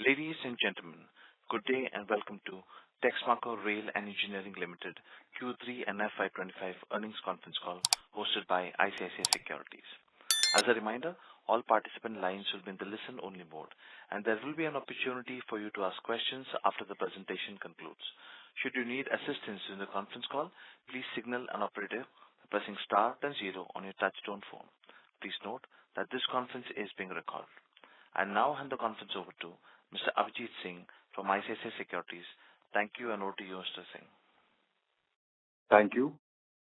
Ladies and gentlemen, good day and welcome to Texmaco Rail and Engineering Limited Q3 and FY25 earnings conference call hosted by ICICI Securities. As a reminder, all participant lines will be in the listen-only mode, and there will be an opportunity for you to ask questions after the presentation concludes. Should you need assistance in the conference call, please signal an operator by pressing star then 0 on your touchtone phone. Please note that this conference is being recorded. I now hand the conference over to Mr. Abhijit Singh from ICICI Securities. Thank you, and over to you, Mr. Singh. Thank you.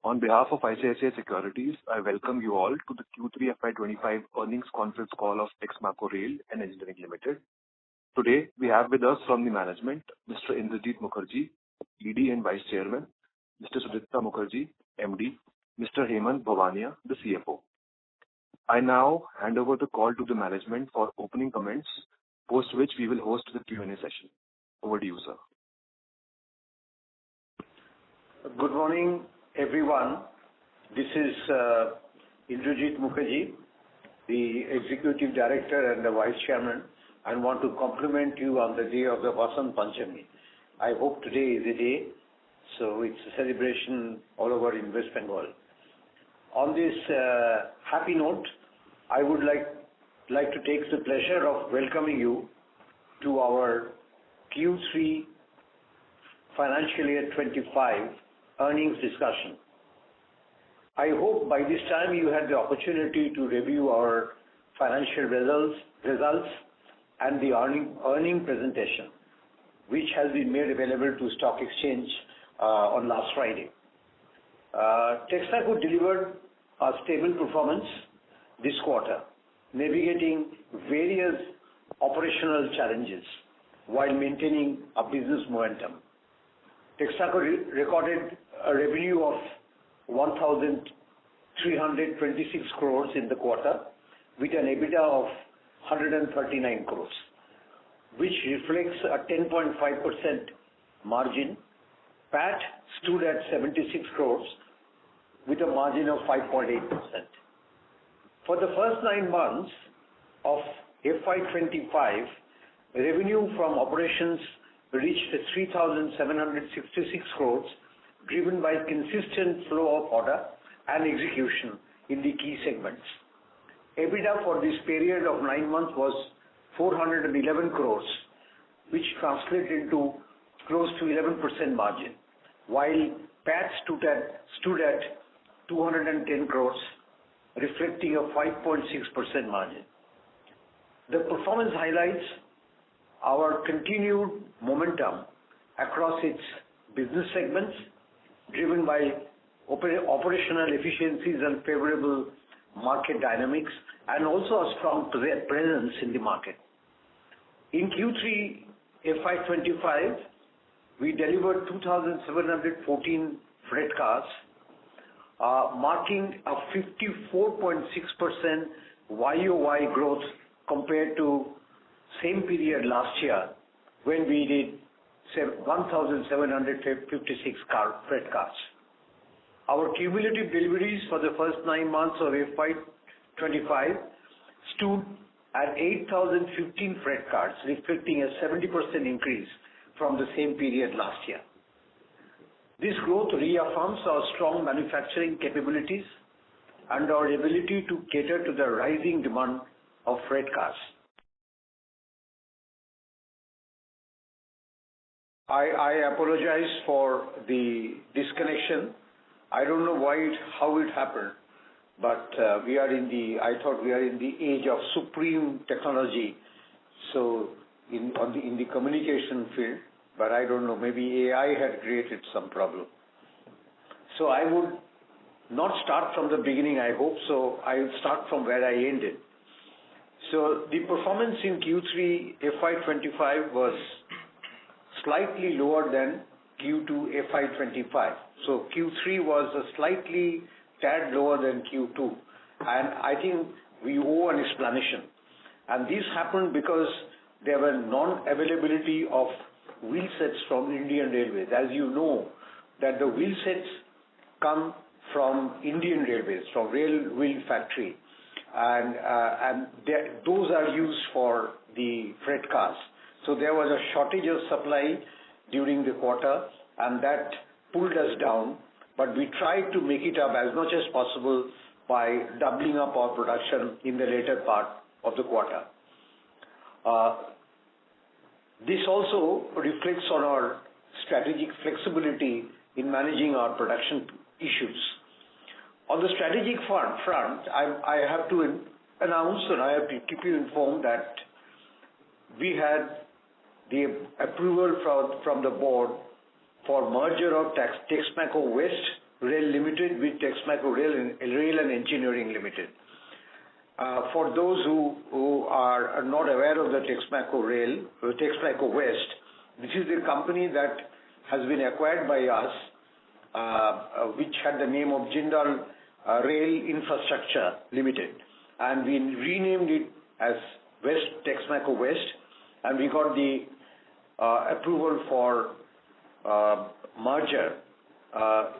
On behalf of ICICI Securities, I welcome you all to the Q3FY25 earnings conference call of Texmaco Rail and Engineering Limited. Today, we have with us from the management, Mr. Indrajit Mukherjee, ED and Vice Chairman, Mr. Sudipta Mukherjee, MD, Mr. Hemant Bhavania, the CFO. I now hand over the call to the management for opening comments, post which we will host the Q&A session. Over to you, sir. Good morning, everyone. This is Indrajit Mukherjee, the Executive Director and the Vice Chairman, and want to compliment you on the day of the Vasant Panchami. I hope today is the day, so it's a celebration all over in West Bengal. On this happy note, I would like to take the pleasure of welcoming you to our Q3 financial year 25 earnings discussion. I hope by this time you had the opportunity to review our financial results and the earning presentation, which has been made available to stock exchange on last Friday. Texmaco delivered a stable performance this quarter, navigating various operational challenges while maintaining a business momentum. Texmaco recorded a revenue of 1,326 crores in the quarter with an EBITDA of 139 crores, which reflects a 10.5% margin. PAT stood at 76 crores with a margin of 5.8%. For the first 9 months of FY25, revenue from operations reached 3,766 crores, driven by consistent flow of order and execution in the key segments. EBITDA for this period of 9 months was 411 crores, which translated into close to 11% margin, while PAT stood at 210 crores, reflecting a 5.6% margin. The performance highlights our continued momentum across its business segments, driven by operational efficiencies and favorable market dynamics, and also a strong presence in the market. In Q3 FY25, we delivered 2,714 freight cars, marking a 54.6% YOY growth compared to same period last year when we did 1,756 freight cars. Our cumulative deliveries for the first 9 months of FY25 stood at 8,015 freight cars, reflecting a 70% increase from the same period last year. This growth reaffirms our strong manufacturing capabilities and our ability to cater to the rising demand of freight cars. I apologize for the disconnection. I don't know how it happened, but I thought we are in the age of supreme technology, so in the communication field, but I don't know, maybe AI had created some problem. So I would not start from the beginning, I hope, so I will start from where I ended. So the performance in Q3 FY25 was slightly lower than Q2 FY25. So Q3 was a slightly tad lower than Q2, and I think we owe an explanation. And this happened because there were non-availability of wheel sets from Indian Railways. As you know, that the wheel sets come from Indian Railways, from Rail Wheel Factory, and those are used for the freight cars. So there was a shortage of supply during the quarter, and that pulled us down. But we tried to make it up as much as possible by doubling up our production in the later part of the quarter. This also reflects on our strategic flexibility in managing our production issues. On the strategic front, I have to announce and I have to keep you informed that we had the approval from the board for merger of Texmaco West Rail Limited with Texmaco Rail and Engineering Limited. For those who are not aware of the Texmaco West, this is the company that has been acquired by us, which had the name of Jindal Rail Infrastructure Limited, and we renamed it as Texmaco West, and we got the approval for merger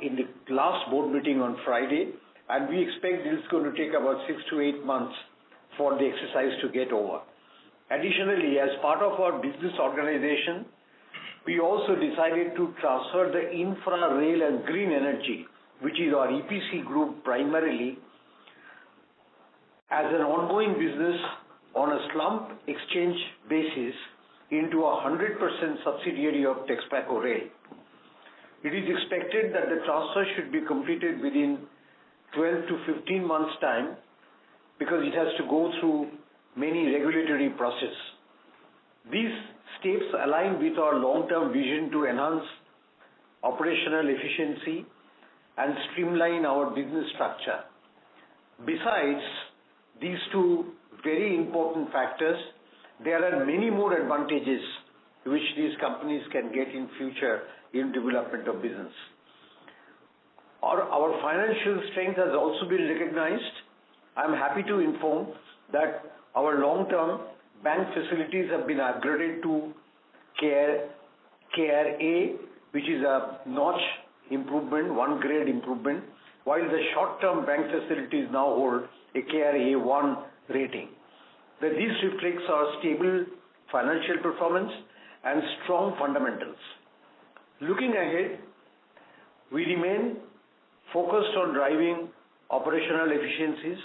in the last board meeting on Friday, and we expect this is going to take about 6 to 8 months for the exercise to get over. Additionally, as part of our business organization, we also decided to transfer the infra, rail and green energy, which is our EPC group primarily, as an ongoing business on a slump exchange basis into a 100% subsidiary of Texmaco Rail. It is expected that the transfer should be completed within 12 to 15 months' time because it has to go through many regulatory processes. These steps align with our long-term vision to enhance operational efficiency and streamline our business structure. Besides these two very important factors, there are many more advantages which these companies can get in future in development of business. Our financial strength has also been recognized. I am happy to inform that our long-term bank facilities have been upgraded to KRA, which is a notch improvement, one grade improvement, while the short-term bank facilities now hold a KRA 1 rating. This reflects our stable financial performance and strong fundamentals. Looking ahead, we remain focused on driving operational efficiencies,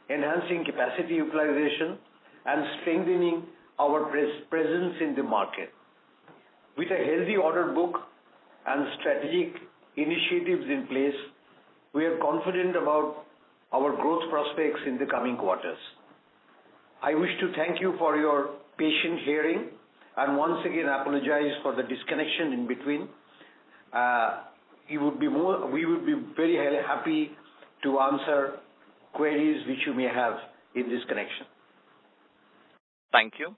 enhancing capacity utilization, and strengthening our presence in the market. With a healthy order book and strategic initiatives in place, we are confident about our growth prospects in the coming quarters. I wish to thank you for your patient hearing and once again apologize for the disconnection in between. We would be very happy to answer queries which you may have in this connection. Thank you.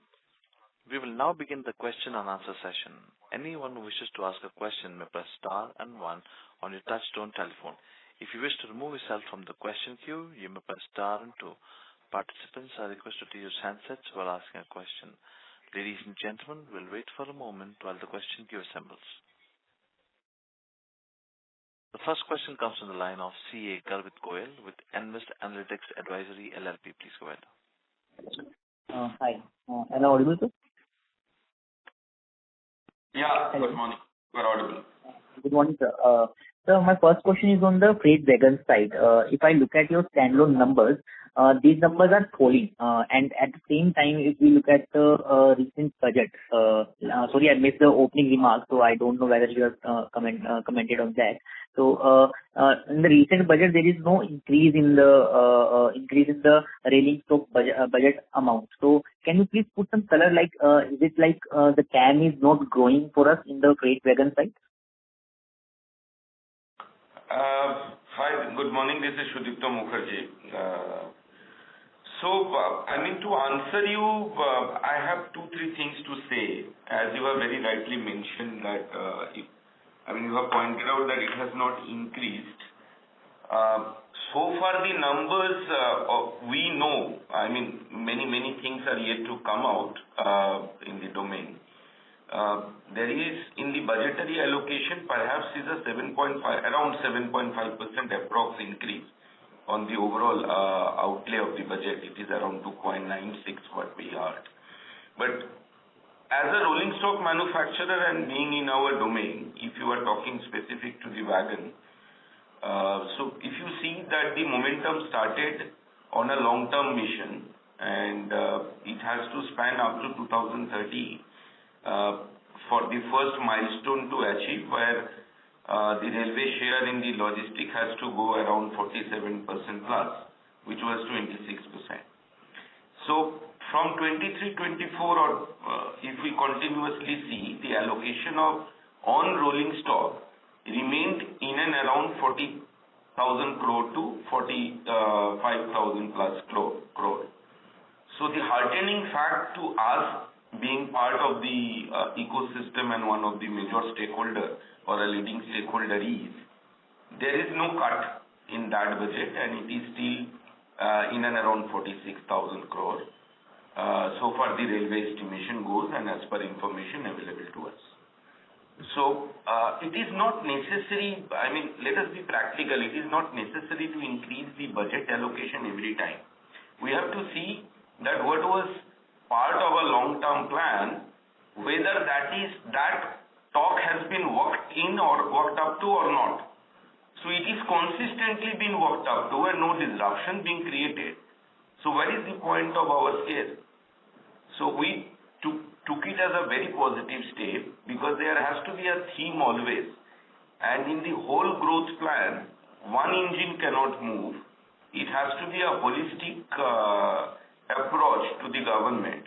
We will now begin the question and answer session. Anyone who wishes to ask a question may press star and 1 on your touchtone telephone. If you wish to remove yourself from the question queue, you may press star and 2. Participants are requested to use handsets while asking a question. Ladies and gentlemen, we'll wait for a moment while the question queue assembles. The first question comes from the line of CA Garvit Goyal with Invest Analytics Advisory LLP. Please go ahead. Hi. Am I audible, sir? Yeah. Hello. Good morning. You are audible. Good morning, sir. So my first question is on the freight wagon side. If I look at your standalone numbers, these numbers are falling. And at the same time, if we look at the recent budget, sorry, I missed the opening remarks, so I don't know whether you have commented on that. So in the recent budget, there is no increase in the railing stock budget amount. So can you please put some color, like is it like the CAM is not growing for us in the freight wagon side? Hi, good morning. This is Sudipta Mukherjee. To answer you, I have 2-3 things to say. As you have very rightly mentioned that, you have pointed out that it has not increased. So far the numbers, we know, many things are yet to come out in the domain. There is in the budgetary allocation perhaps is a around 7.5% approx increase on the overall outlay of the budget. It is around 2.96 what we heard. But As a rolling stock manufacturer and being in our domain, if you are talking specific to the wagon, so if you see that the momentum started on a long-term mission and it has to span up to 2030 for the first milestone to achieve, where the railway share in the logistic has to go around 47% plus, which was 26%. So from 23-24, or if we continuously see, the allocation of on-rolling stock remained in and around 40,000 crore to 45,000 plus crore. So the heartening fact to us, being part of the ecosystem and one of the major stakeholder or a leading stakeholder, is there is no cut in that budget, and it is still in and around 46,000 crore. So far the railway estimation goes, and as per information available to us. So it is not necessary, I mean, let us be practical, it is not necessary to increase the budget allocation every time. We have to see that what was part of a long-term plan, whether that talk has been worked in or worked up to or not. So it is consistently being worked up to and no disruption being created. So what is the point of our scale? So we took it as a very positive step, because there has to be a theme always. And in the whole growth plan, one engine cannot move. It has to be a holistic approach to the government.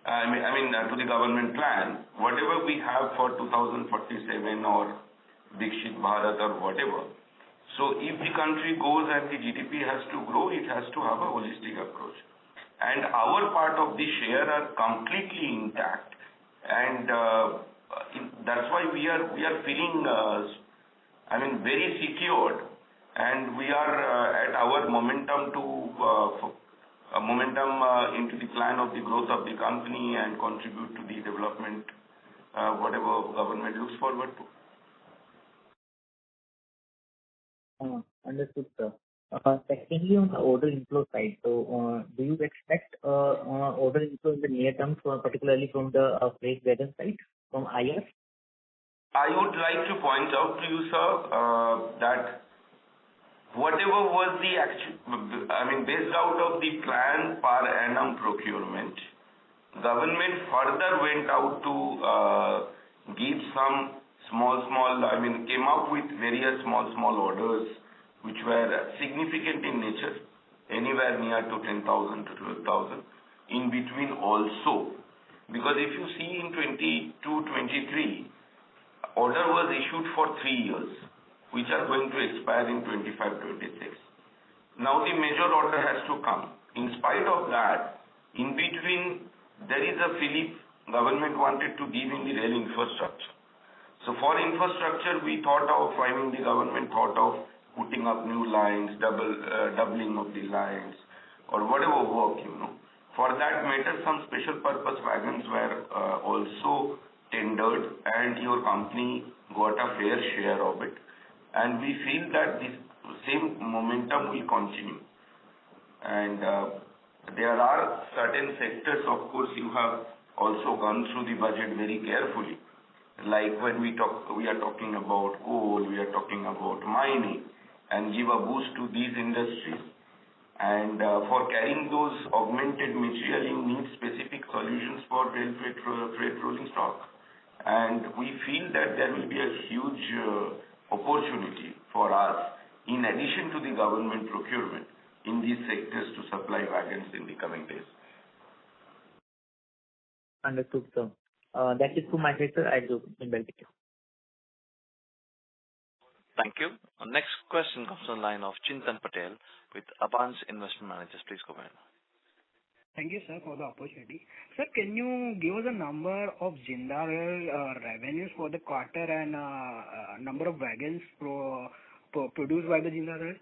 To the government plan, whatever we have for 2047 or Dikshit Bharat or whatever. So if the country goes and the GDP has to grow, it has to have a holistic approach. And our part of the share are completely intact, and that's why we are feeling very secured, and we are at our momentum into the plan of the growth of the company and contribute to the development, whatever government looks forward to. Understood, sir. Secondly, on the order inflow side, so do you expect order inflow in the near term, particularly from the freight wagon side, from IF? I would like to point out to you, sir, that whatever was the based out of the plan per annum procurement, government further went out to give some came up with various small orders which were significant in nature, anywhere near to 10,000 to 12,000, in between also. Because if you see in 22-23, order was issued for 3 years, which are going to expire in 25-26. Now the major order has to come. In spite of that, in between, there is a fillip government wanted to give in the rail infrastructure. So for infrastructure, the government thought of putting up new lines, doubling of the lines, or whatever work, For that matter, some special purpose wagons were also tendered, and your company got a fair share of it. And we feel that this same momentum will continue. And there are certain sectors, of course, you have also gone through the budget very carefully. Like when we are talking about coal, we are talking about mining, and give a boost to these industries. And for carrying those augmented material, you need specific solutions for rail freight rolling stock. And we feel that there will be a huge opportunity for us, in addition to the government procurement, in these sectors to supply wagons in the coming days. Understood, sir. That is to my side, sir. I do invite you. Thank you. Our next question comes on the line of Chintan Patel with Abans Investment Managers. Please go ahead. Thank you, sir, for the opportunity. Sir, can you give us a number of Jindal revenues for the quarter and number of wagons produced by the Jindal Rail?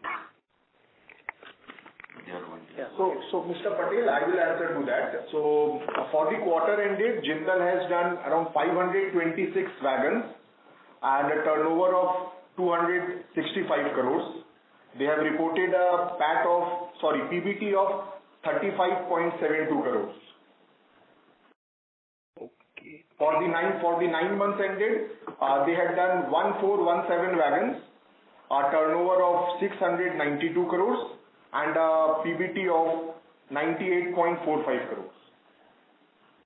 Yeah. So Mr. Patel, I will answer to that. So for the quarter ended, Jindal has done around 526 wagons and a turnover of 265 crores. They have reported a PBT of 35.72 crores. Okay. For the 9 months ended, they had done 1,417 wagons, a turnover of 692 crores and a PBT of 98.45 crores.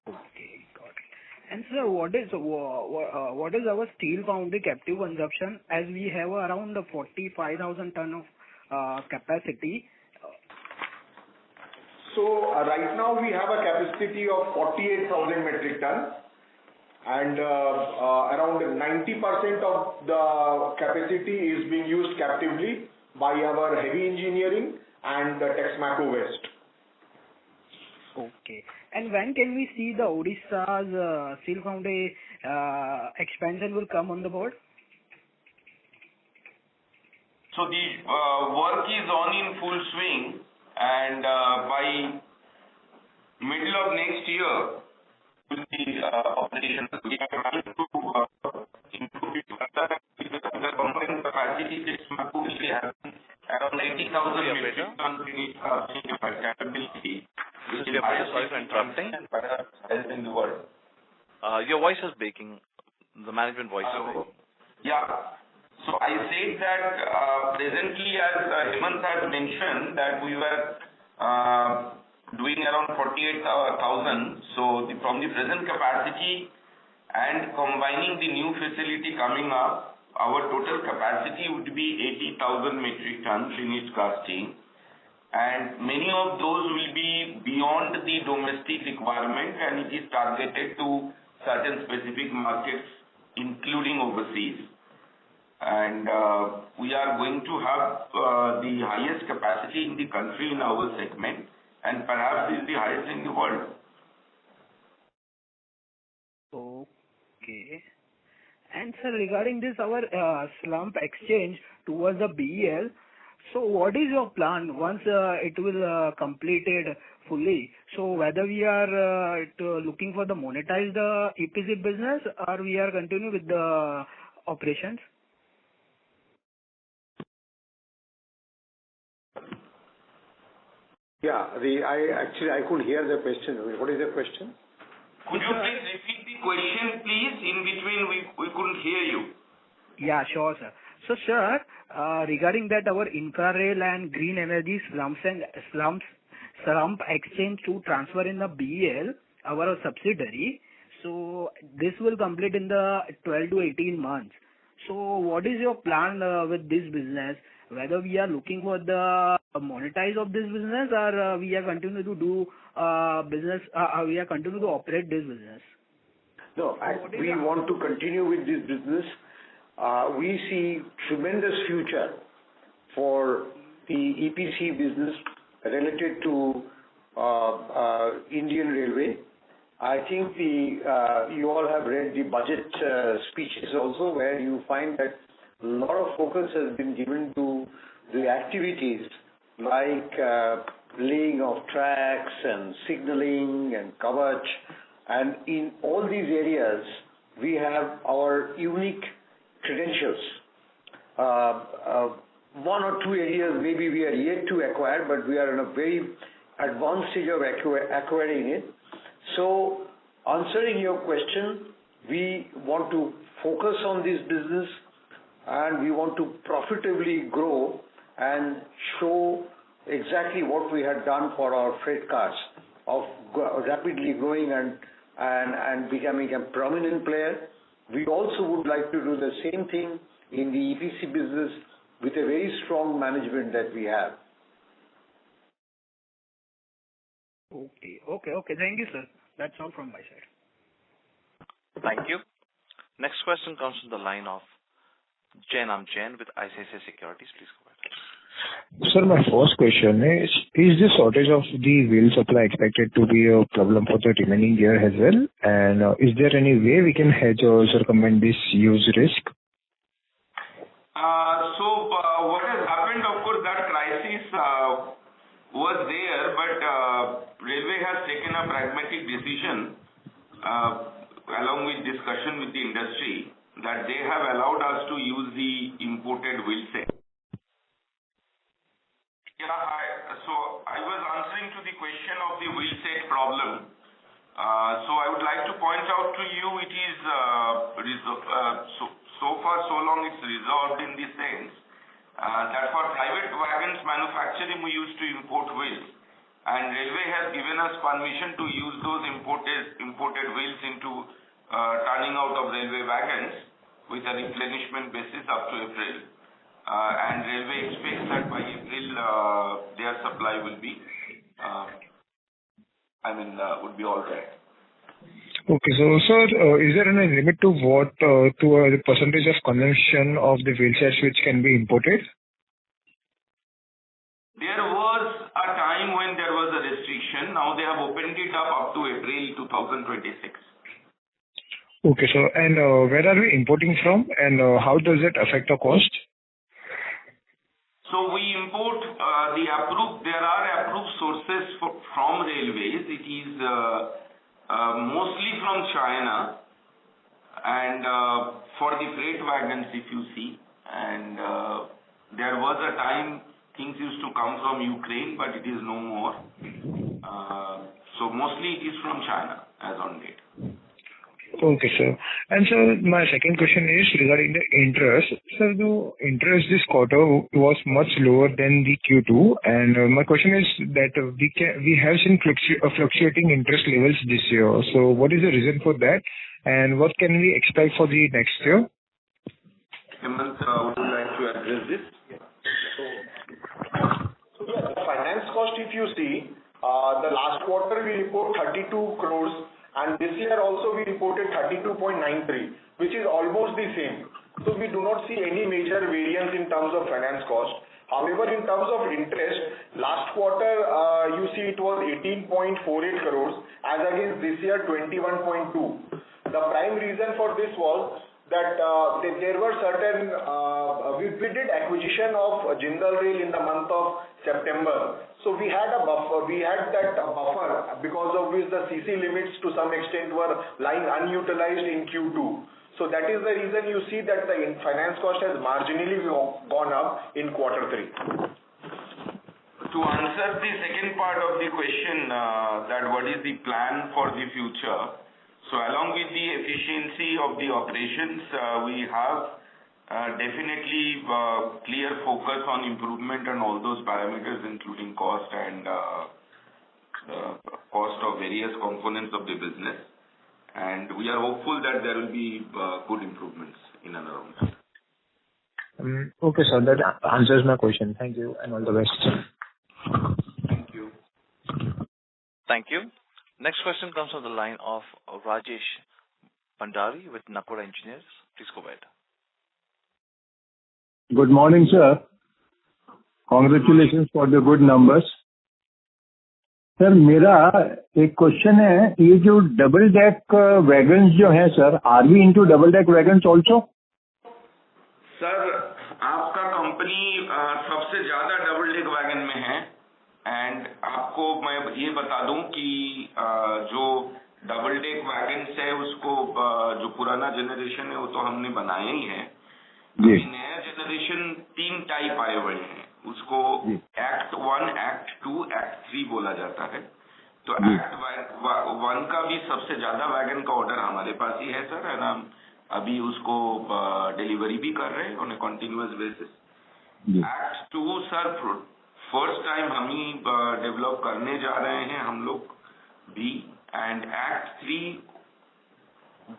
Okay, got it. And sir, what is our steel foundry captive consumption, as we have around 45,000 ton of capacity? So right now we have a capacity of 48,000 metric tons, and around 90% of the capacity is being used captively by our heavy engineering and Texmaco West. Okay. And when can we see the Odisha's steel foundry expansion will come on the board? So the work is on in full swing, and by middle of next year will be operational. We are trying to improve it further with the combined capacity. Texmaco will be having around 80,000 metric tons capability. Mr. Patel, sorry for interrupting. As in the world. Your voice is breaking. The management voice is breaking. Yeah. So I said that presently, as Hemant has mentioned, that we were doing around 48,000. So from the present capacity and combining the new facility coming up, our total capacity would be 80,000 metric tons finished casting. And many of those will be beyond the domestic requirement, and it is targeted to certain specific markets, including overseas. And we are going to have the highest capacity in the country in our segment, and perhaps is the highest in the world. Okay. And sir, regarding this, our slump exchange towards the BEL, so what is your plan once it will completed fully? So whether we are looking for the monetized EPC business, or we are continue with the operations? Yeah, I couldn't hear the question. What is the question? Could you please repeat the question, please? In between, we couldn't hear you. Yeah, sure, sir. So, sir, regarding that, our infrared and green energy slump exchange to transfer in the BEL, our subsidiary. So, this will complete in the 12 to 18 months. So, what is your plan with this business? Whether we are looking for the monetize of this business, or we are continue to do business, we are continue to operate this business? No, we want to continue with this business. We see tremendous future for the EPC business related to Indian Railway. I think you all have read the budget speeches also, where you find that a lot of focus has been given to the activities like laying of tracks and signaling and coverage. And in all these areas, we have our unique credentials. 1 or 2 areas maybe we are yet to acquire, but we are in a very advanced stage of acquiring it. So, answering your question, we want to focus on this business, and we want to profitably grow and show exactly what we had done for our freight cars of rapidly growing and becoming a prominent player. We also would like to do the same thing in the EPC business with a very strong management that we have. Okay. Thank you, sir. That's all from my side. Thank you. Next question comes from the line of Jainam Jain with ICICI Securities. Please go ahead. Sir, my first question is the shortage of the wheel supply expected to be a problem for the remaining year as well? And is there any way we can hedge or circumvent this huge risk? What has happened, of course, that crisis was there, but Railway has taken a pragmatic decision along with discussion with the industry that they have allowed us to use the imported wheel set. Yeah, so I was answering to the question of the wheel set problem. So I would like to point out to you, it is so far so long it's resolved in the sense that for private wagons manufacturing we used to import wheels, and railway has given us permission to use those imported wheels into turning out of railway wagons with a replenishment basis up to April, and railway expects that by April their supply will be would be all right. Okay. So, sir, is there any limit to what to the percentage of consumption of the wheelchairs which can be imported? There was a time when there was a restriction. Now they have opened it up to April 2026. Okay, sir. And where are we importing from, and how does it affect the cost? So we import there are approved sources from railways. It is mostly from China, and for the freight wagons, if you see, and there was a time things used to come from Ukraine, but it is no more. So mostly it is from China as on date. Okay, sir. And sir, my second question is regarding the interest. Sir, the interest this quarter was much lower than the Q2, and my question is that we have seen fluctuating interest levels this year. So what is the reason for that, and what can we expect for the next year? Hemant, would you like to address this? So yeah, the finance cost, if you see, the last quarter we report 32 crores, and this year also we reported 32.93, which is almost the same. So we do not see any major variance in terms of finance cost. However, in terms of interest, last quarter you see it was 18.48 crores as against this year 21.2. The prime reason for this was that there were certain we did acquisition of Jindal Rail in the month of September. So we had a buffer. We had that buffer because of which the CC limits to some extent were lying unutilized in Q2. So that is the reason you see that the finance cost has marginally gone up in quarter 3. To answer the second part of the question, that what is the plan for the future? So along with the efficiency of the operations, we have definitely clear focus on improvement on all those parameters, including cost and cost of various components of the business. And we are hopeful that there will be good improvements in and around that. Okay, sir. That answers my question. Thank you, and all the best. Thank you. Thank you. Next question comes from the line of Rajesh Bhandari with Nakoda Engineers. Please go ahead. Good morning, sir. Congratulations for the good numbers. Sir मेरा एक question है, ये जो double deck wagons जो हैं sir, are we into double deck wagons also? Sir आपका company सबसे ज्यादा डबल डेक वैगन में है, एंड आपको मैं ये बता दूं कि जो डबल डेक वैगन्स है उसको जो पुराना जनरेशन है वो तो हमने बनाया ही है। नया जनरेशन 3 टाइप आए हुए हैं, उसको एक्ट 1, एक्ट 2, एक्ट 3 बोला जाता है। तो एक्ट 1 का भी सबसे ज्यादा वैगन का ऑर्डर हमारे पास ही है सर, एंड हम अभी उसको डिलीवरी भी कर रहे हैं on A continuous basis. Act 2 sir first time हम ही डेवलप करने जा रहे हैं हम लोग भी, एंड एक्ट 3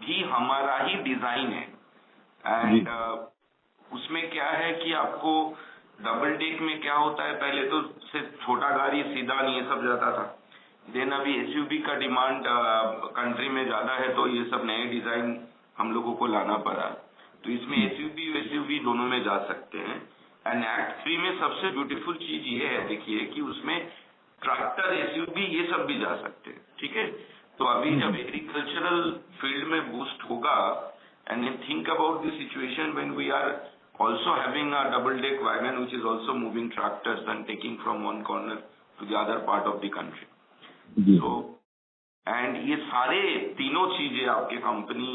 भी हमारा ही डिजाइन है। एंड उसमें क्या है कि आपको डबल डेक में क्या होता है, पहले तो सिर्फ छोटा गाड़ी सीधा ये सब जाता था, देन अभी एसयूवी का डिमांड कंट्री में ज्यादा है तो ये सब नए डिजाइन हम लोगों को लाना पड़ा। तो इसमें एसयूवी दोनों में जा सकते हैं। एंड एक्ट 3 में सबसे ब्यूटीफुल चीज ये है, देखिए कि उसमें ट्रैक्टर एसयूवी ये सब भी जा सकते हैं। ठीक है, तो अभी जब एग्रीकल्चरल फील्ड में बूस्ट होगा, and you think about the situation when we are also having a double deck wagon which is also moving tractors and taking from one corner to the other part of the country. So and ये सारे तीनों चीजें आपके company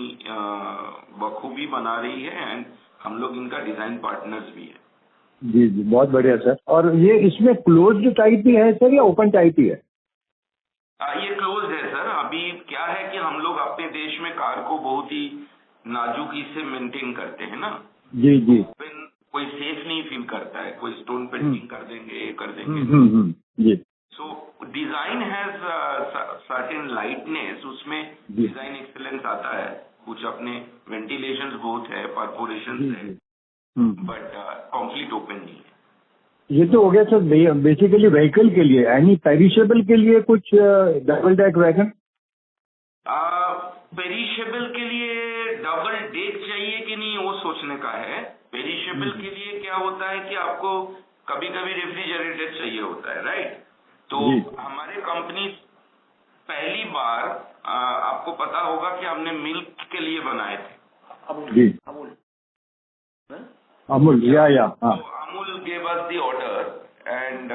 बखूबी बना रही है, and हम लोग इनका डिजाइन पार्टनर्स भी है। जी जी, बहुत बढ़िया सर। और ये इसमें क्लोज्ड टाइप भी है सर या ओपन टाइप ही है? ये क्लोज्ड है सर। अभी क्या देश में कार को बहुत ही नाजुकी से मेंटेन करते हैं ना। जी जी। कोई सेफ नहीं फील करता है, कोई स्टोन पेंटिंग कर देंगे, ये कर देंगे। जी। सो डिजाइन हैज सर्टेन लाइटनेस, उसमें डिजाइन एक्सीलेंस आता है, कुछ अपने वेंटिलेशन बहुत है, परफोरेशन है, बट कंप्लीट ओपन नहीं है। ये तो हो गया सर बेसिकली व्हीकल के लिए। एनी पेरिशेबल के लिए कुछ डबल डेक वैगन? पेरिशेबल के लिए डबल डेक चाहिए कि नहीं वो सोचने का है। पेरिशेबल के लिए क्या होता है कि आपको कभी कभी रेफ्रिजरेटेड चाहिए होता है, राइट? तो हमारे कंपनी पहली बार आपको पता होगा कि हमने मिल्क के लिए बनाए थे। अमूल या तो Amul gave us the order and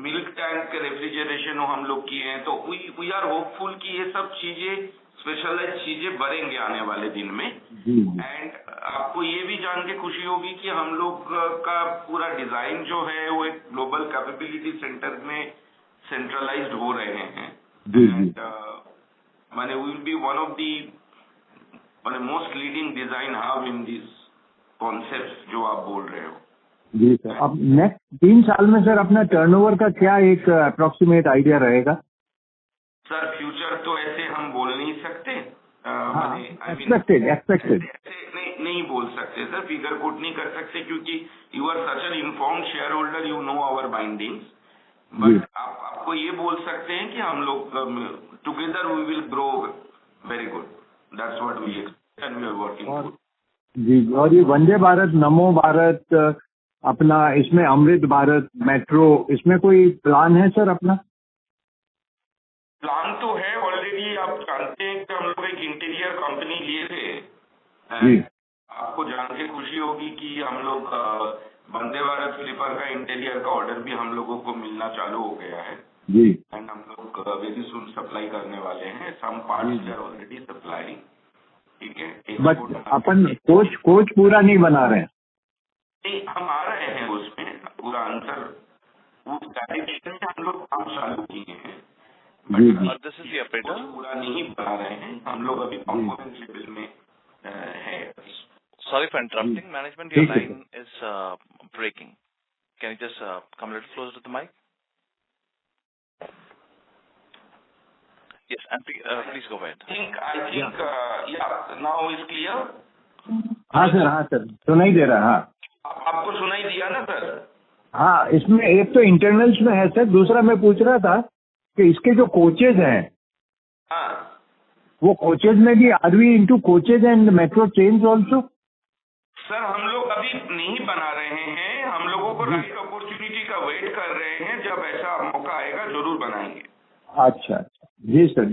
milk tank refrigeration हम लोग किए हैं। तो वी आर होपफुल कि ये सब चीजें, स्पेशलाइज चीजें बढ़ेंगे आने वाले दिन में। एंड आपको ये भी जान के खुशी होगी कि हम लोग का पूरा डिजाइन जो है वो एक ग्लोबल कैपेबिलिटी सेंटर में सेंट्रलाइज्ड हो रहे हैं। एंड माने we will be one of the most leading design hub in this concept जो आप बोल रहे हो। जी सर। अब नेक्स्ट 3 साल में सर अपना टर्नओवर का क्या एक अप्रोक्सीमेट आइडिया रहेगा? सर फ्यूचर तो ऐसे हम बोल नहीं सकते। एक्सपेक्टेड नहीं बोल सकते सर, फिगर कोट नहीं कर सकते, क्योंकि you are such an informed share holder, you know our bindings. But आपको ये बोल सकते हैं कि हम लोग together we will grow very good. That's what we expect and we are working good. जी। और ये वंदे भारत, नमो भारत, अपना इसमें अमृत भारत मेट्रो, इसमें कोई प्लान है सर अपना? प्लान तो है ऑलरेडी। आप जानते हैं कि हम लोग एक इंटीरियर कंपनी लिए थे। आपको जान के खुशी होगी कि हम लोग वंदे भारत स्लीपर का इंटीरियर का ऑर्डर भी हम लोगों को मिलना चालू हो गया है। जी। एंड हम लोग वेरी सून सप्लाई करने वाले हैं। Some parts are already supplying. ठीक है। बट अपन कोच पूरा नहीं बना रहे हैं। नहीं, हम आ रहे हैं उसमें पूरा आंसर, उस डायरेक्शन में हम लोग काम चालू किए हैं। This is the operator. पूरा नहीं बना रहे हैं हम लोग, अभी कंपोनेंट लेवल में है। Sorry for interrupting. Management, your line is breaking. Can you just come a little closer to the mic? Yes, and please go ahead. I think yeah, now is clear. हाँ sir सुनाई दे रहा है। हाँ, आपको सुनाई दिया ना सर? हाँ, इसमें एक तो इंटरनल्स में है सर, दूसरा मैं पूछ रहा था कि इसके जो कोचेज हैं, हाँ, वो कोचेज में भी are we into coaches and metro trains also? Sir हम लोग अभी नहीं बना रहे हैं। हम लोगों को राइट अपॉर्चुनिटी का वेट कर रहे हैं। जब ऐसा मौका आएगा जरूर बनाएंगे। अच्छा, जी सर।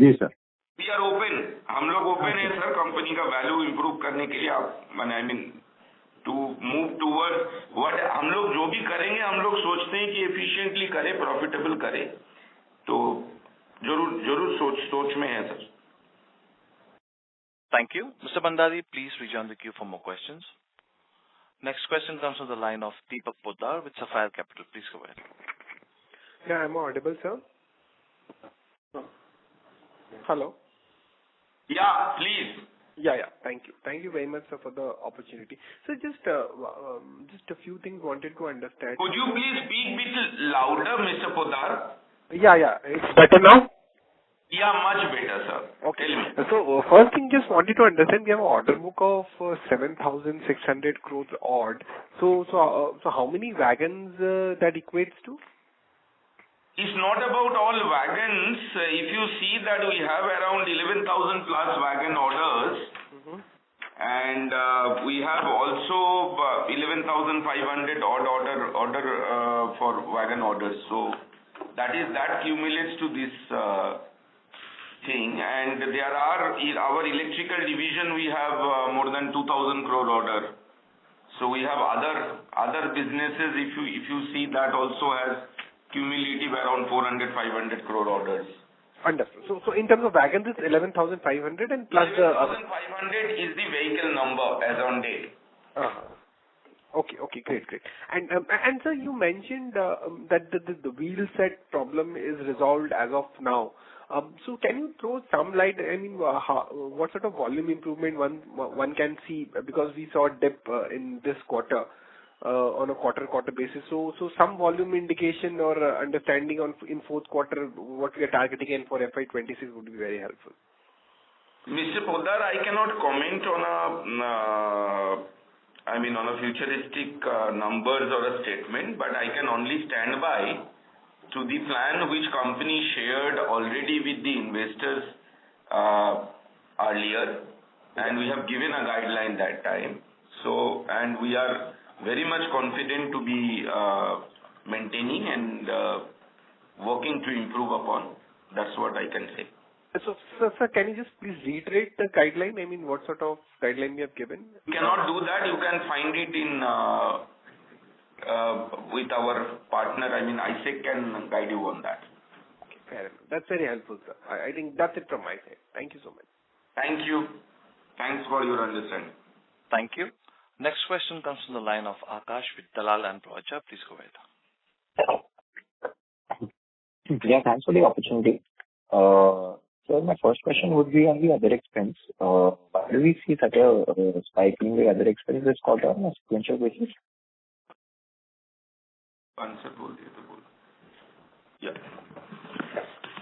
वी आर ओपन, हम लोग ओपन है सर कंपनी का वैल्यू इंप्रूव करने के लिए। आप I mean to move toward what हम लोग जो भी करेंगे, हम लोग सोचते हैं कि एफिशिएंटली करें, प्रॉफिटेबल करें। तो जरूर सोच में है sir. Thank you. Mr. Bandari, please rejoin the queue for more questions. Next question comes from the line of Deepak Poddar with Sapphire Capital. Please go ahead. Yeah, am I audible, sir? Hello? Yeah, please. Yeah. Thank you very much, sir, for the opportunity. So just a few things wanted to understand. Could you please speak a bit louder, Mr. Poddar? Yeah. It's better now? Yeah, much better, sir. Okay. So first thing, just wanted to understand, we have an order book of 7,600 crores odd. So how many wagons that equates to? It's not about all wagons. If you see that we have around 11,000 plus wagon orders, and we have also 11,500 odd order for wagon orders. So that cumulates to this thing. And there are our electrical division, we have more than 2,000 crore order. So we have other businesses. If you see, that also has cumulative around 400-500 crore orders. Understood. So in terms of wagons, it's 11,500 and plus 11,500 is the vehicle number as on date. Okay, great. And sir, you mentioned that the wheel set problem is resolved as of now. So can you throw some light, I mean, what sort of volume improvement one can see? Because we saw a dip in this quarter on a quarter basis. So some volume indication or understanding in fourth quarter, what we are targeting and for FY26 would be very helpful. Mr. Poddar, I cannot comment on a futuristic numbers or a statement, but I can only stand by to the plan which company shared already with the investors earlier, and we have given a guideline that time. So, and we are very much confident to be maintaining and working to improve upon. That's what I can say. So, sir, can you just please reiterate the guideline? I mean, what sort of guideline we have given? You cannot do that. You can find it in with our partner. I mean, ISEC can guide you on that. Okay, fair enough. That's very helpful, sir. I think that's it from my side. Thank you so much. Thank you. Thanks for your understanding. Thank you. Next question comes from the line of Akash with Dalal and Broacha. Please go ahead. Yeah, thanks for the opportunity. So my first question would be on the other expense. Why do we see such a spike in the other expense this quarter on a sequential basis? Yeah.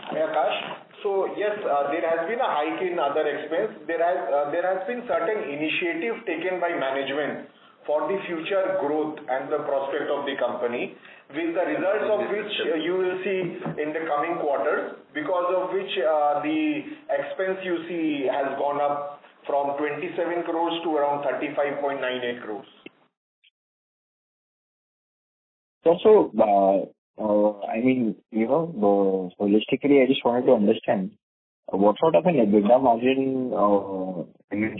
Hi, Akash. So yes, there has been a hike in other expense. There has been certain initiative taken by management for the future growth and the prospect of the company, with the results of which you will see in the coming quarters, because of which the expense you see has gone up from 27 crores to around 35.98 crores. Also, I mean, holistically, I just wanted to understand what sort of an EBITDA margin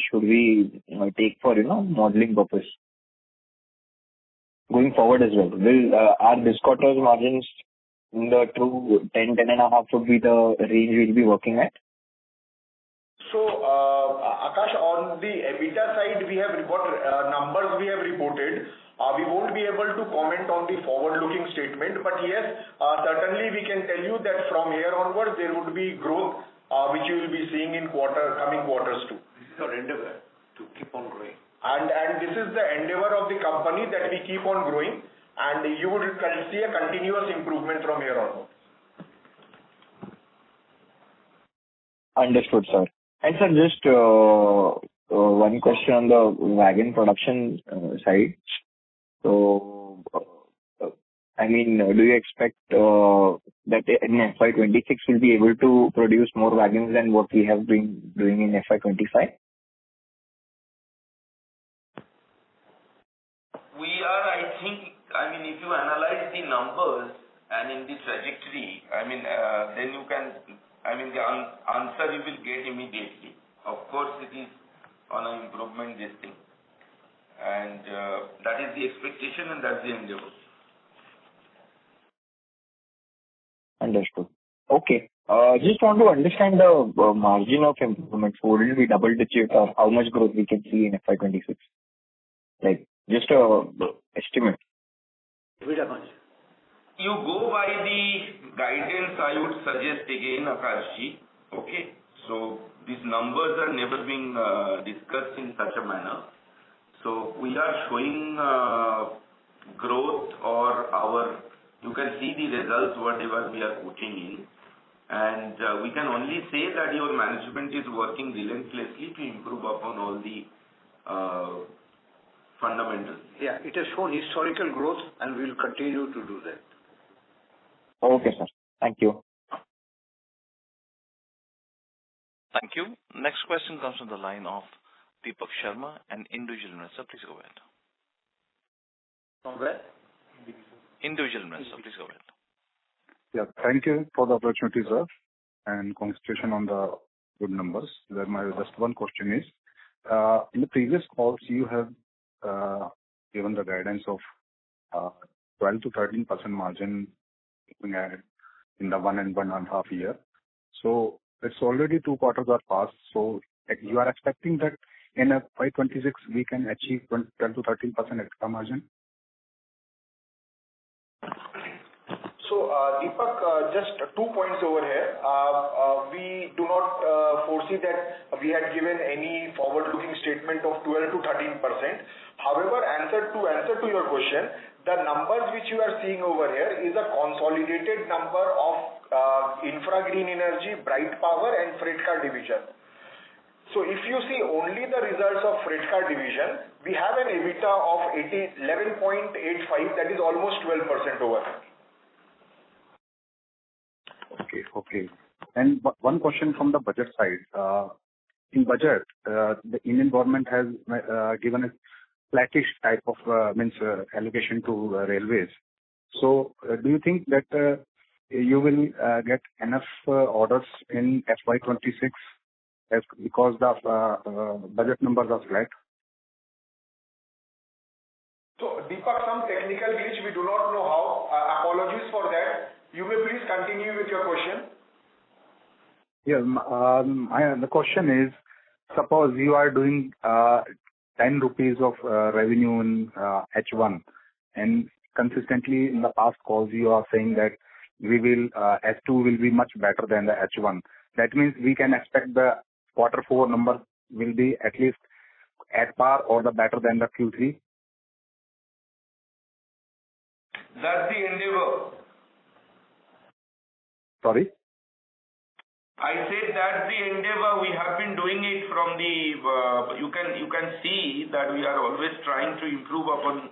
should we take for, modeling purpose going forward as well. Will our this quarter's margins in the true 10.5 would be the range we'll be working at? So, Akash, on the EBITDA side, we have what numbers we have reported. We won't be able to comment on the forward-looking statement, but yes, certainly we can tell you that from here onwards there would be growth, which you will be seeing in coming quarters too. This is our endeavor to keep on growing. And this is the endeavor of the company, that we keep on growing, and you would see a continuous improvement from here on. Understood, sir. And sir, just one question on the wagon production side. So, I mean, do you expect that in FY26 we'll be able to produce more wagons than what we have been doing in FY25? We are, I think, if you analyze the numbers and in the trajectory, then you can, the answer you will get immediately. Of course, it is on an improvement this thing. And that is the expectation and that's the endeavor. Understood. Okay. Just want to understand the margin of improvement. So would it be double digit, or how much growth we can see in FY26? Like, just a estimate. You go by the guidance I would suggest again, Akashji. Okay. So these numbers are never being discussed in such a manner. So we are showing growth, or you can see the results whatever we are putting in, and we can only say that your management is working relentlessly to improve upon all the fundamentals. Yeah, it has shown historical growth and we will continue to do that. Okay, sir. Thank you. Thank you. Next question comes from the line of Deepak Sharma, an individual investor. Please go ahead. From where? Individual investor. Please go ahead. Yeah, thank you for the opportunity, sir, and congratulations on the good numbers. My just one question is, in the previous calls you have given the guidance of 12 to 13% margin in the 1.5 year. So it's already 2 quarters are passed. So you are expecting that in FY26 we can achieve 12 to 13% extra margin? So Deepak, just 2 points over here. We do not foresee that we had given any forward-looking statement of 12 to 13%. However, answer to your question, the numbers which you are seeing over here is a consolidated number of Infra Green Energy, Bright Power and Freight Car division. So if you see only the results of Freight Car division, we have an EBITDA of 11.85, that is almost 12% over here. Okay. And one question from the budget side. In budget, the Indian government has given a flattish type of allocation to railways. So, do you think that you will get enough orders in FY26 because the budget numbers are flat? So, Deepak, some technical glitch, we do not know how. Apologies for that. You may please continue with your question. Yeah, the question is, suppose you are doing 10 rupees of revenue in H1, and consistently in the past calls you are saying that H2 will be much better than the H1. That means we can expect the Q4 number will be at least at par or the better than the Q3. That's the endeavor. Sorry? I said that's the endeavor. We have been doing it from the, you can see that we are always trying to improve upon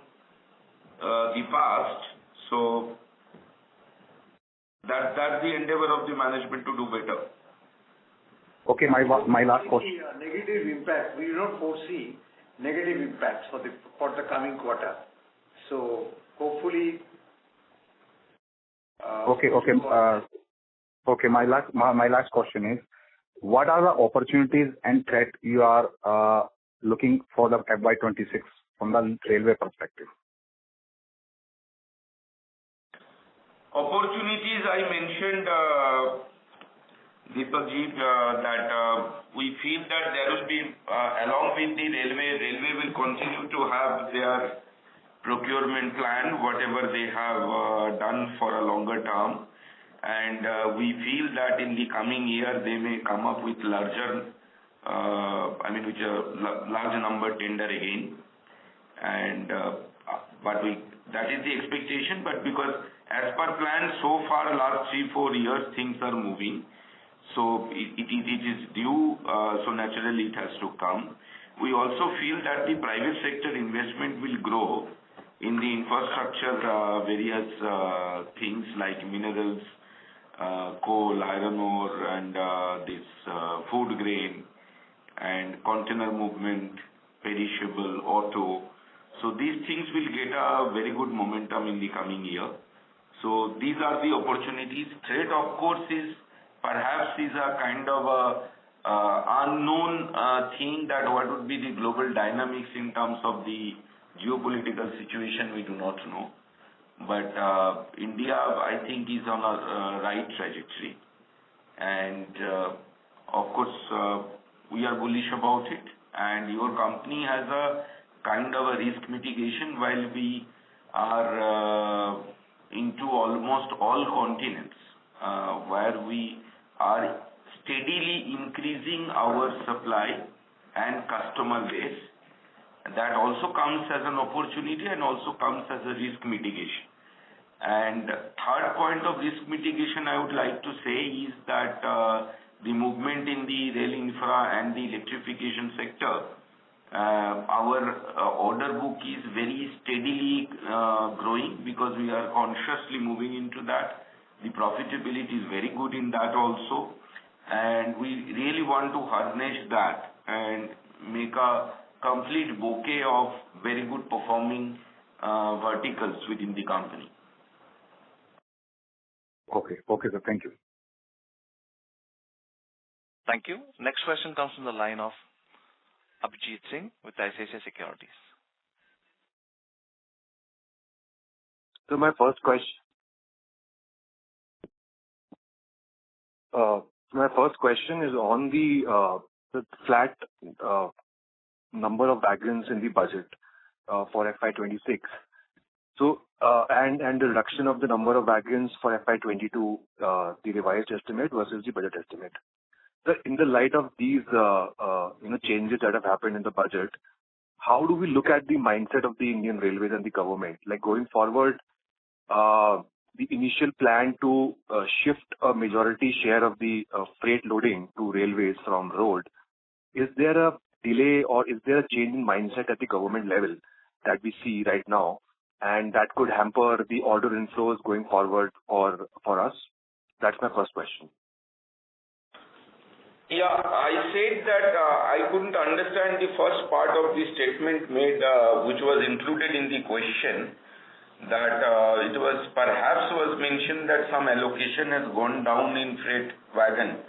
the past. So that's the endeavor of the management to do better. Okay, my last question. Negative impact. We do not foresee negative impacts for the coming quarter. So hopefully. Okay. My last question is, what are the opportunities and threat you are looking for the FY26 from the railway perspective? Opportunities, I mentioned, Deepakji, that we feel that there will be, along with the railway will continue to have their procurement plan, whatever they have done for a longer term. And we feel that in the coming year, they may come up with larger, with a large number tender again. And that is the expectation. But because as per plan, so far last 3-4 years, things are moving. So it is due. So naturally, it has to come. We also feel that the private sector investment will grow in the infrastructure, various things like minerals, coal, iron ore, and this food grain, and container movement, perishable, auto. So these things will get a very good momentum in the coming year. So these are the opportunities. Threat, of course, is a kind of unknown thing, that what would be the global dynamics in terms of the geopolitical situation, we do not know. But India, I think, is on a right trajectory. And of course, we are bullish about it. And your company has a kind of a risk mitigation, while we are into almost all continents, where we are steadily increasing our supply and customer base. That also comes as an opportunity and also comes as a risk mitigation. And third point of risk mitigation I would like to say is that the movement in the rail infra and the electrification sector, our order book is very steadily growing, because we are consciously moving into that. The profitability is very good in that also. And we really want to harness that and make a complete bouquet of very good performing verticals within the company. Okay, sir. Thank you. Thank you. Next question comes from the line of Abhijit Singh with ICICI Securities. So my first question is on the flat number of wagons in the budget for FY26. So and the reduction of the number of wagons for FY22, the revised estimate versus the budget estimate. So in the light of these, changes that have happened in the budget, how do we look at the mindset of the Indian Railways and the government? Like going forward, the initial plan to shift a majority share of the freight loading to railways from road, is there a delay or is there a change in mindset at the government level that we see right now, and that could hamper the order inflows going forward for us? That's my first question. Yeah, I said that I couldn't understand the first part of the statement made, which was included in the question, that it was mentioned that some allocation has gone down in freight wagon.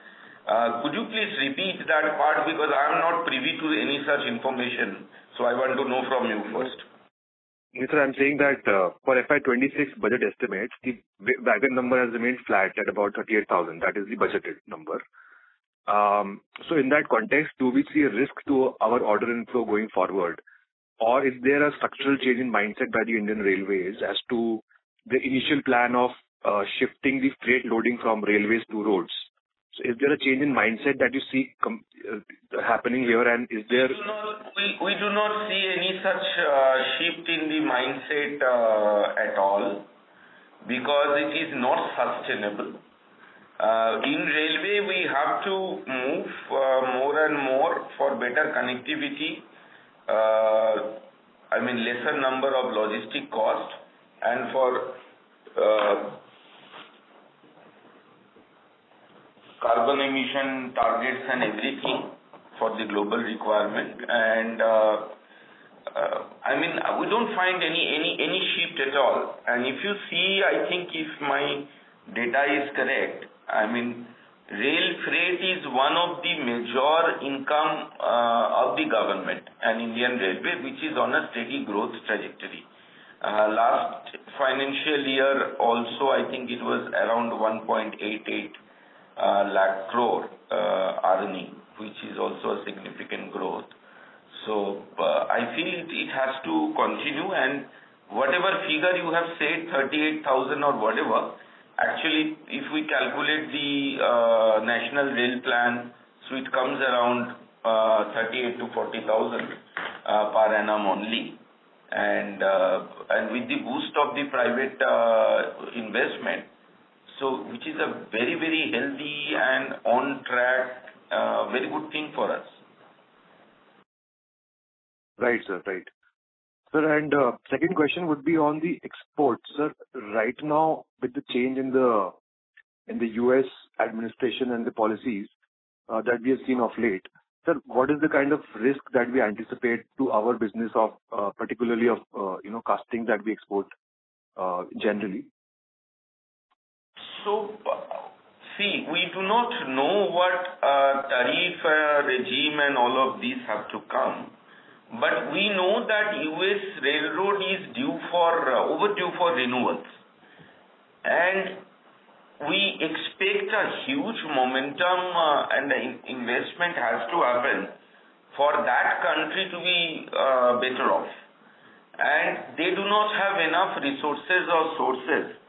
Could you please repeat that part, because I am not privy to any such information, so I want to know from you first. Yes, sir, I'm saying that for FY26 budget estimates, the wagon number has remained flat at about 38,000. That is the budgeted number. So in that context, do we see a risk to our order inflow going forward? Or is there a structural change in mindset by the Indian Railways as to the initial plan of shifting the freight loading from railways to roads? So is there a change in mindset that you see happening here, and is there... We do not see any such shift in the mindset at all, because it is not sustainable. In railway, we have to move more and more for better connectivity, lesser number of logistic cost, and for carbon emission targets and everything for the global requirement. And we don't find any shift at all. And if you see, I think if my data is correct, rail freight is one of the major income of the government and Indian Railway, which is on a steady growth trajectory. Last financial year also, I think it was around 1.88 lakh crore earning, which is also a significant growth. So I feel it has to continue, and whatever figure you have said, 38,000 or whatever, actually, if we calculate the National Rail Plan, so it comes around 38 to 40,000 per annum only. And with the boost of the private investment, so which is a very, very healthy and on track, very good thing for us. Right, sir, right. Sir, and second question would be on the exports. Sir, right now, with the change in the US administration and the policies that we have seen of late, sir, what is the kind of risk that we anticipate to our business of, particularly of, casting that we export generally? So, see, we do not know what tariff regime and all of these have to come. But we know that US Railroad is overdue for renewals. And we expect a huge momentum and the investment has to happen for that country to be better off. And they do not have enough resources or sources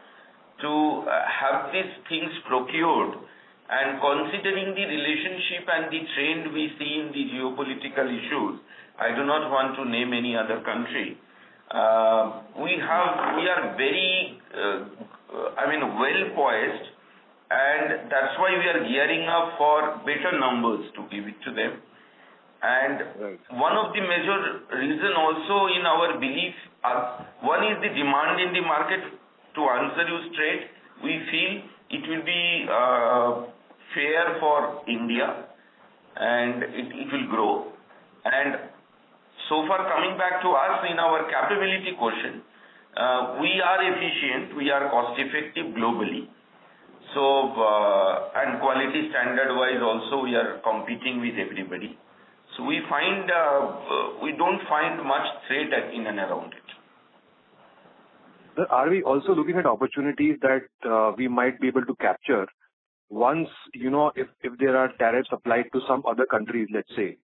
to have these things procured. And considering the relationship and the trend we see in the geopolitical issues, I do not want to name any other country. We are very, well poised, and that's why we are gearing up for better numbers to give it to them. And one of the major reason also in our belief, one is the demand in the market. To answer you straight, we feel it will be fair for India, and it will grow. And so far, coming back to us in our capability quotient, we are efficient, we are cost effective globally. So, and quality standard wise also we are competing with everybody. So we don't find much threat in and around it. Are we also looking at opportunities that we might be able to capture once, if there are tariffs applied to some other countries, let's say,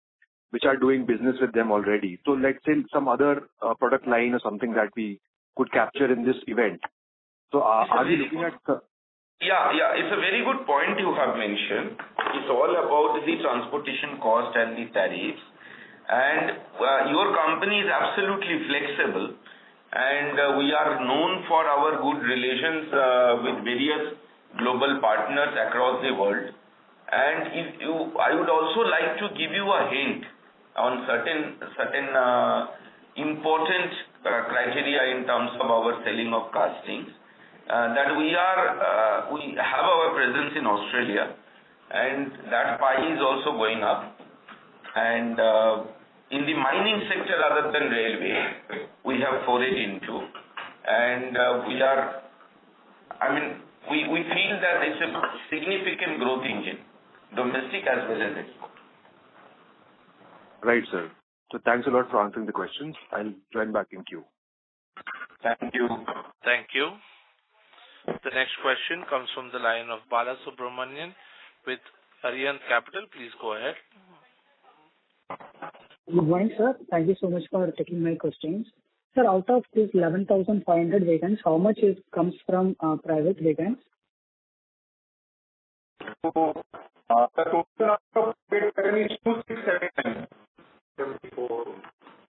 which are doing business with them already? So let's say some other product line or something that we could capture in this event. So are we looking at... Yeah, it's a very good point you have mentioned. It's all about the transportation cost and the tariffs. And your company is absolutely flexible, and we are known for our good relations with various global partners across the world. And I would also like to give you a hint on certain important criteria in terms of our selling of castings. That we have our presence in Australia, and that pie is also going up. And in the mining sector, other than railway, we have forayed into, and we feel that it's a significant growth engine, domestic as well as export. Right, sir. So thanks a lot for answering the questions. I'll join back in queue. Thank you. Thank you. The next question comes from the line of Bala Subramanian with Arihant Capital. Please go ahead. Good morning, sir. Thank you so much for taking my questions. Sir, out of these 11,500 vacants, how much comes from private vacants? So, the total number of private vacants is 2,679.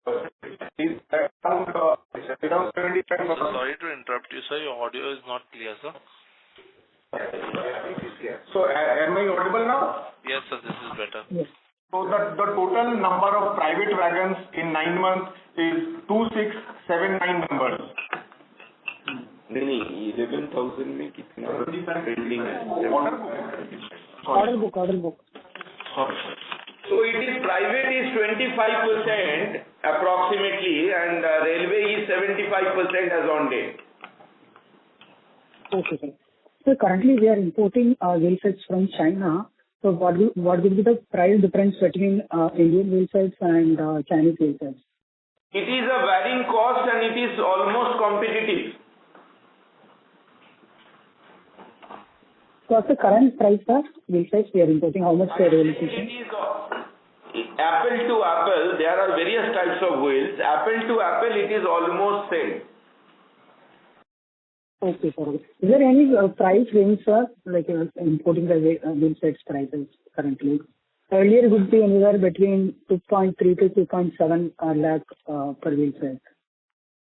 75%. Sorry to interrupt you, sir. Your audio is not clear, sir. So, am I audible now? Yes, sir. This is better. Yes. So, the total number of private wagons in 9 months is 2,679 numbers. 11,000 में कितना pending है? Order book. So it is private is 25% approximately, and railway is 75% as on date. Okay, sir. So currently we are importing wheel sets from China. So what will be the price difference between Indian wheel sets and Chinese wheel sets? It is a varying cost and it is almost competitive. So what's the current price for wheel sets we are importing? How much the realization? It is apple to apple. There are various types of wheels. Apple to apple, it is almost same. Okay, sir. Is there any price range, sir, like importing the wheel sets prices currently? Earlier it would be anywhere between 2.3 to 2.7 lakh per wheel set.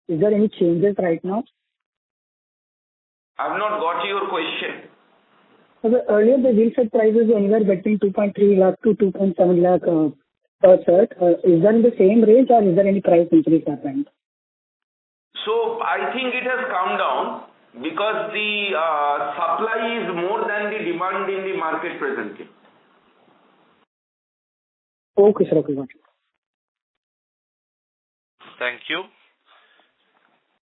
Is there any changes right now? I have not got your question. So earlier the wheel set prices were anywhere between 2.3 lakh to 2.7 lakh per set. Is that in the same range or is there any price increase happened? So I think it has come down because the supply is more than the demand in the market presently. Okay, sir. Okay, got it. Thank you.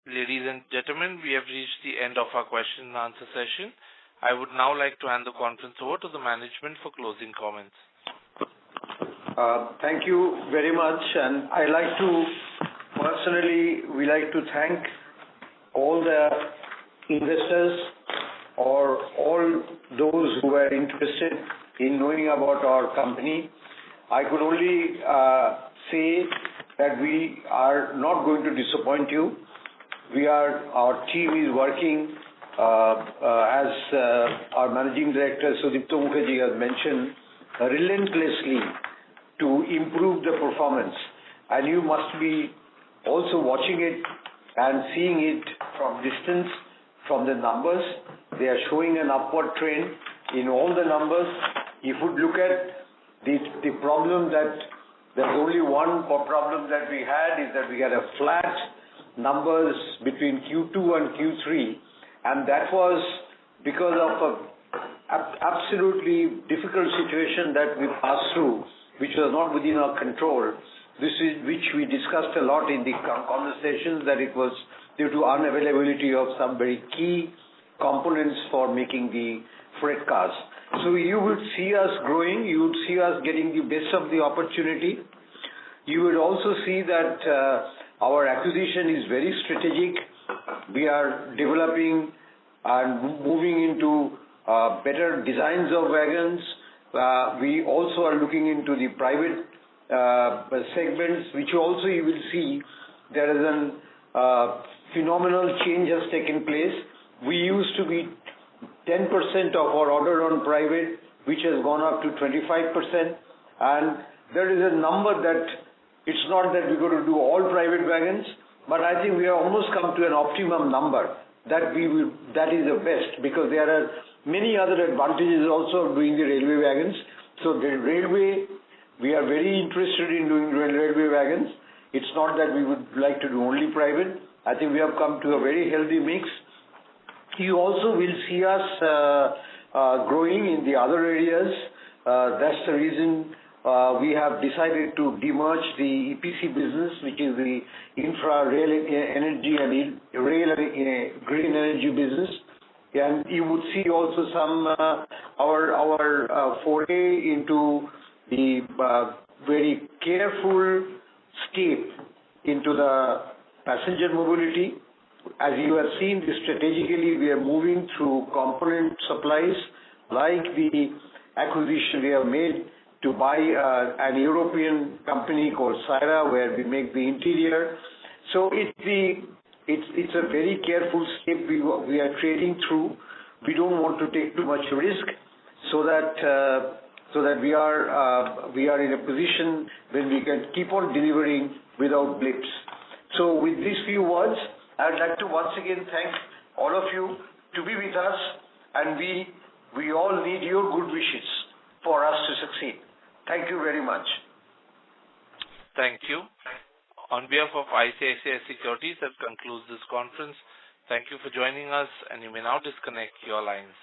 Ladies and gentlemen, we have reached the end of our question and answer session. I would now like to hand the conference over to the management for closing comments. Thank you very much, and I like to we like to thank all the investors or all those who were interested in knowing about our company. I could only say that we are not going to disappoint you. Our team is working as our Managing Director Sudipto Mukherjee has mentioned, relentlessly to improve the performance. And you must be also watching it and seeing it from distance, from the numbers. They are showing an upward trend in all the numbers. If you look at the problem there's only one problem that we had is that we had a flat numbers between Q2 and Q3, and that was because of an absolutely difficult situation that we passed through, which was not within our control. Which we discussed a lot in the conversations, that it was due to unavailability of some very key components for making the freight cars. So you would see us growing, you would see us getting the best of the opportunity. You would also see that our acquisition is very strategic. We are developing and moving into better designs of wagons. We also are looking into the private segments, which also you will see there is phenomenal change has taken place. We used to be 10% of our order on private, which has gone up to 25%. And there is a number that it's not that we're going to do all private wagons, but I think we have almost come to an optimum number that that is the best, because there are many other advantages also of doing the railway wagons. So the railway, we are very interested in doing railway wagons. It's not that we would like to do only private. I think we have come to a very healthy mix. You also will see us growing in the other areas. That's the reason we have decided to demerge the EPC business, which is the infra, rail energy and rail green energy business. And you would see also some our foray into the very careful step into the passenger mobility. As you have seen, strategically we are moving through component supplies, like the acquisition we have made to buy an European company called Syra, where we make the interior. So it's a very careful step we are trading through. We don't want to take too much risk, so that we are in a position when we can keep on delivering without blips. So with these few words, I would like to once again thank all of you to be with us, and we all need your good wishes for us to succeed. Thank you very much. Thank you. On behalf of ICICI Securities, that concludes this conference. Thank you for joining us, and you may now disconnect your lines.